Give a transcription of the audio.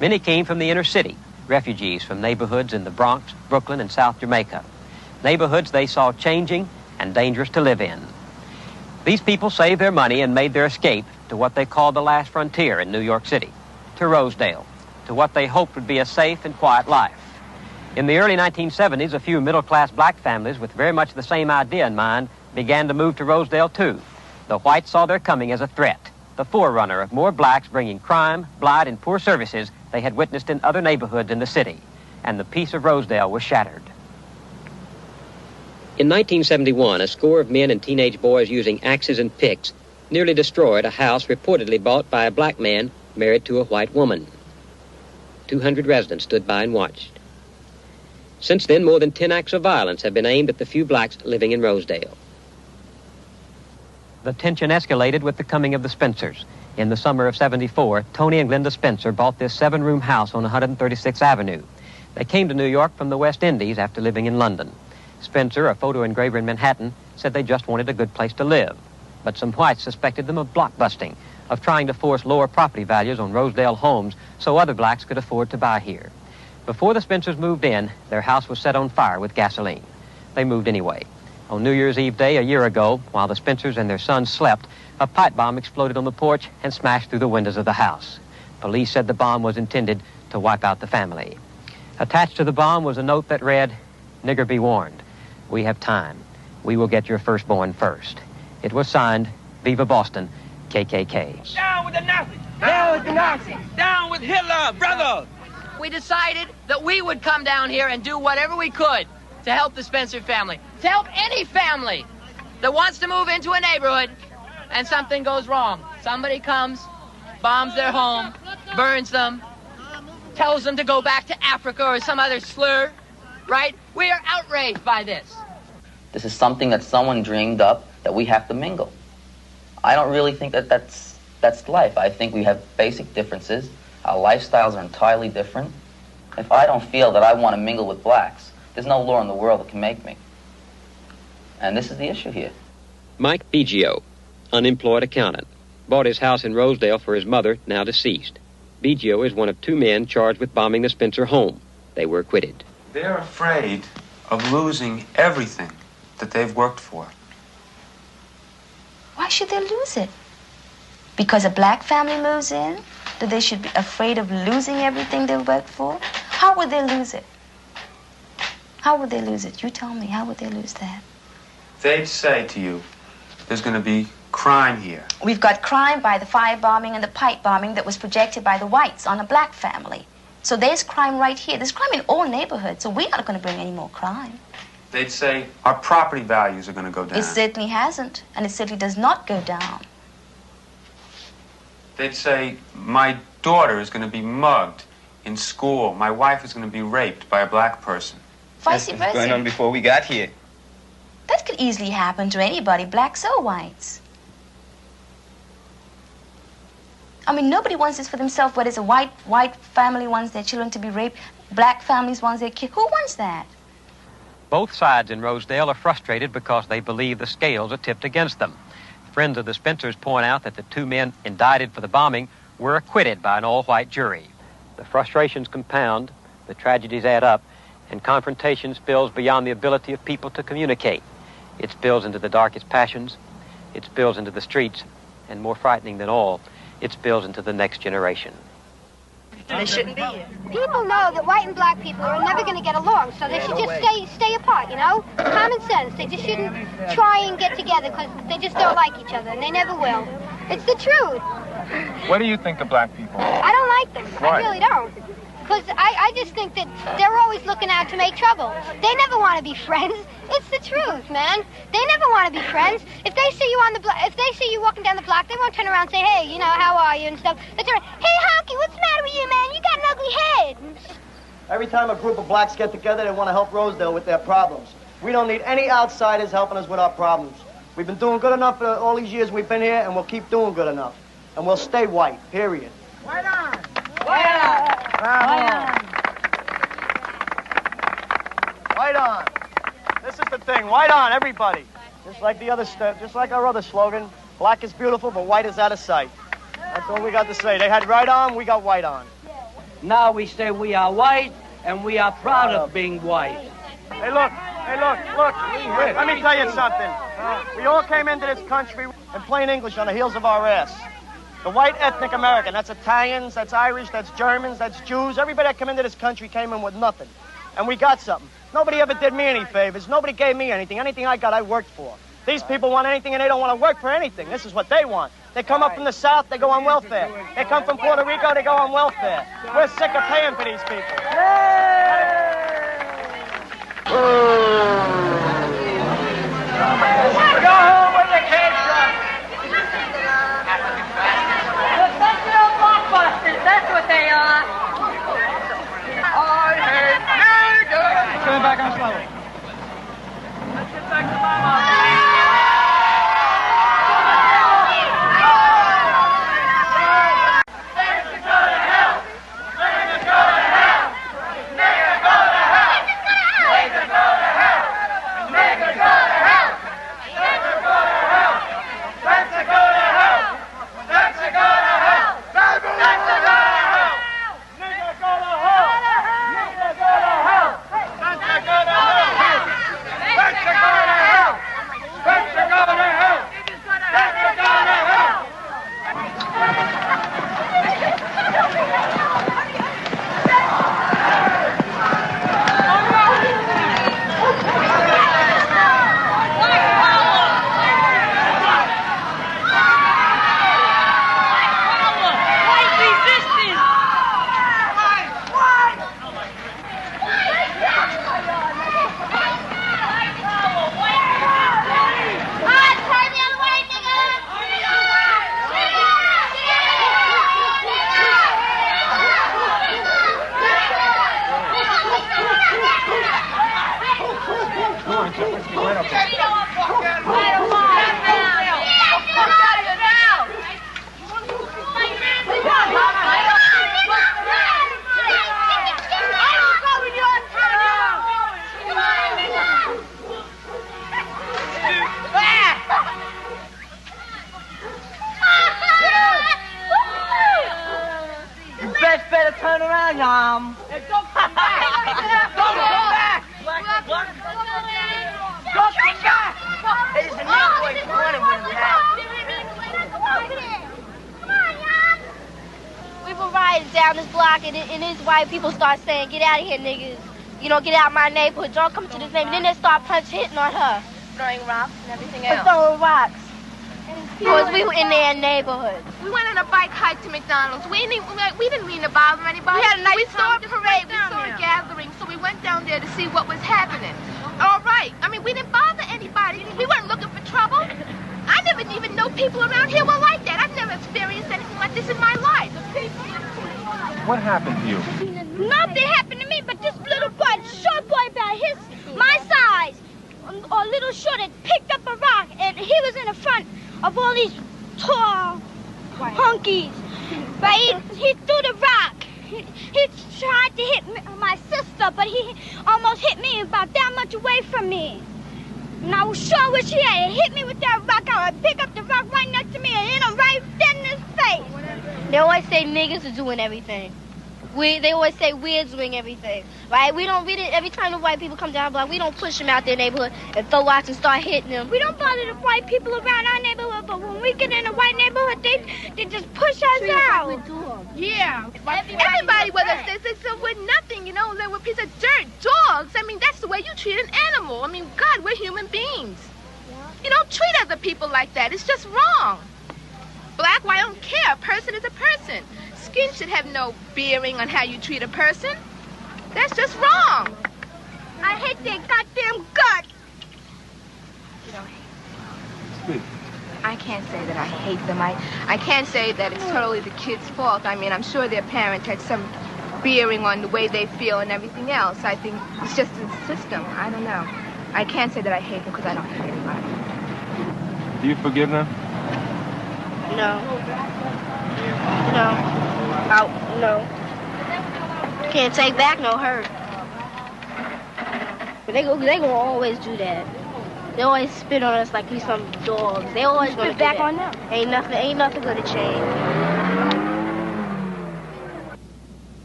Many came from the inner city, refugees from neighborhoods in the Bronx, Brooklyn, and South Jamaica. Neighborhoods they saw changing and dangerous to live in. These people saved their money and made their escape to what they called the last frontier in New York City, to Rosedale, to what they hoped would be a safe and quiet life. In the early 1970s, a few middle-class black families with very much the same idea in mind began to move to Rosedale, too. The whites saw their coming as a threat, the forerunner of more blacks bringing crime, blight, and poor services they had witnessed in other neighborhoods in the city, and the peace of Rosedale was shattered. In 1971, a score of men and teenage boys using axes and picks nearly destroyed a house reportedly bought by a black man married to a white woman. 200 residents stood by and watched. Since then, more than 10 acts of violence have been aimed at the few blacks living in Rosedale. The tension escalated with the coming of the Spencers. In the summer of '74, Tony and Glenda Spencer bought this 7-room house on 136th Avenue. They came to New York from the West Indies after living in London. Spencer, a photo engraver in Manhattan, said they just wanted a good place to live. But some whites suspected them of blockbusting, of trying to force lower property values on Rosedale homes so other blacks could afford to buy here. Before the Spencers moved in, their house was set on fire with gasoline. They moved anyway. On New Year's Eve day a year ago, while the Spencers and their sons slept, a pipe bomb exploded on the porch and smashed through the windows of the house. Police said the bomb was intended to wipe out the family. Attached to the bomb was a note that read, "Nigger, be warned. We have time. We will get your firstborn first." It was signed, "Viva Boston, KKK." Down with the Nazis! Down with the Nazis! Down with Hitler, brother! We decided that we would come down here and do whatever we could to help the Spencer family, to help any family that wants to move into a neighborhood and something goes wrong. Somebody comes, bombs their home, burns them, tells them to go back to Africa or some other slur, right? We are outraged by this. This is something that someone dreamed up that we have to mingle. I don't really think that that's life. I think we have basic differences. Our lifestyles are entirely different. If I don't feel that I want to mingle with blacks, there's no law in the world that can make me. And this is the issue here. Mike Biggio, unemployed accountant, bought his house in Rosedale for his mother, now deceased. Biggio is one of 2 men charged with bombing the Spencer home. They were acquitted. They're afraid of losing everything that they've worked for. Why should they lose it? Because a black family moves in? That they should be afraid of losing everything they worked for? How would they lose it? How would they lose it? You tell me, how would they lose that? They'd say to you, there's going to be crime here. We've got crime by the firebombing and the pipe bombing that was projected by the whites on a black family. So there's crime right here. There's crime in all neighborhoods, so we're not going to bring any more crime. They'd say our property values are going to go down. It certainly hasn't, and it certainly does not go down. They'd say my daughter is going to be mugged in school. My wife is going to be raped by a black person. Vice versa. That's going on before we got here. That could easily happen to anybody, blacks or whites. I mean, nobody wants this for themselves, whether it's a white family wants their children to be raped, black families wants their kids. Who wants that? Both sides in Rosedale are frustrated because they believe the scales are tipped against them. Friends of the Spencers point out that the 2 men indicted for the bombing were acquitted by an all-white jury. The frustrations compound, the tragedies add up, and confrontation spills beyond the ability of people to communicate. It spills into the darkest passions, it spills into the streets, and more frightening than all, it spills into the next generation. They shouldn't be here. People know that white and black people are never going to get along, so they should just stay apart, you know? Common sense. They just shouldn't try and get together because they just don't like each other, and they never will. It's the truth. What do you think of black people? I don't like them. Why? I really don't. Because I just think that they're always looking out to make trouble. They never want to be friends. It's the truth, man. They never want to be friends. If they see you on the block, if they see you walking down the block, they won't turn around and say, "Hey, you know, how are you?" and stuff. They turn around, "Hey, Honky, what's the matter with you, man? You got an ugly head." Every time a group of blacks get together, they want to help Rosedale with their problems. We don't need any outsiders helping us with our problems. We've been doing good enough for all these years we've been here, and we'll keep doing good enough. And we'll stay white, period. White on! White on! White on! White on! This is the thing. White on, everybody. Just like the other stuff, just like our other slogan, black is beautiful, but white is out of sight. That's all we got to say. They had right on, we got white on. Now we say we are white, and we are proud of being white. Hey, look. Let me tell you something. We all came into this country in plain English on the heels of our ass. The white ethnic American, that's Italians, that's Irish, that's Germans, that's Jews. Everybody that came into this country came in with nothing. And we got something. Nobody ever did me any favors. Nobody gave me anything. Anything I got, I worked for. These people want anything, and they don't want to work for anything. This is what they want. They come up from the South, they go on welfare. They come from Puerto Rico, they go on welfare. We're sick of paying for these people. Go home with the kids, son. Professional blockbusters, that's what they are. I hate niggers. Turn back on slowly. Let's get back to Mama. People start saying, get out of here, niggas. You know, get out of my neighborhood. Don't come to this neighborhood. Then they start hitting on her. Throwing rocks and everything else. Throwing rocks. Because we were in their neighborhood. We went on a bike hike to McDonald's. We didn't mean to bother anybody. We had a nice We saw a parade. We saw a gathering. So we went down there to see what was happening. All right. I mean, we didn't bother anybody. We weren't looking for trouble. I never even know people around here were like that. I've never experienced anything like this in my life. What happened to you? Nothing happened to me, but this little boy, short boy about my size, or little short, had picked up a rock, and he was in the front of all these tall honkies. But he threw the rock. He tried to hit my sister, but he almost hit me about that much away from me. And I was sure wish he had hit me with that rock. I would pick up the rock right next to me and hit him right dead in his face. They always say niggas are doing everything. They always say we're doing everything, right? We don't read it every time the white people come down the block. We don't push them out their neighborhood and throw rocks and start hitting them. We don't bother the white people around our neighborhood, but when we get in a white neighborhood, they just push us out. Yeah. Everybody with us, they said we're nothing, you know, they were a piece of dirt, dogs. I mean, that's the way you treat an animal. I mean, God, we're human beings. You don't treat other people like that. It's just wrong. Black, white, I don't care. A person is a person. Skin should have no bearing on how you treat a person. That's just wrong. I hate their goddamn guts. You don't Speak. I can't say that I hate them. I can't say that it's totally the kids' fault. I mean, I'm sure their parents had some bearing on the way they feel and everything else. I think it's just the system. I don't know. I can't say that I hate them because I don't hate anybody. Do you forgive them? No. No. Can't take back no hurt. But they gonna always do that. They always spit on us like we some dogs. They always gonna spit back on them. Ain't nothing gonna change.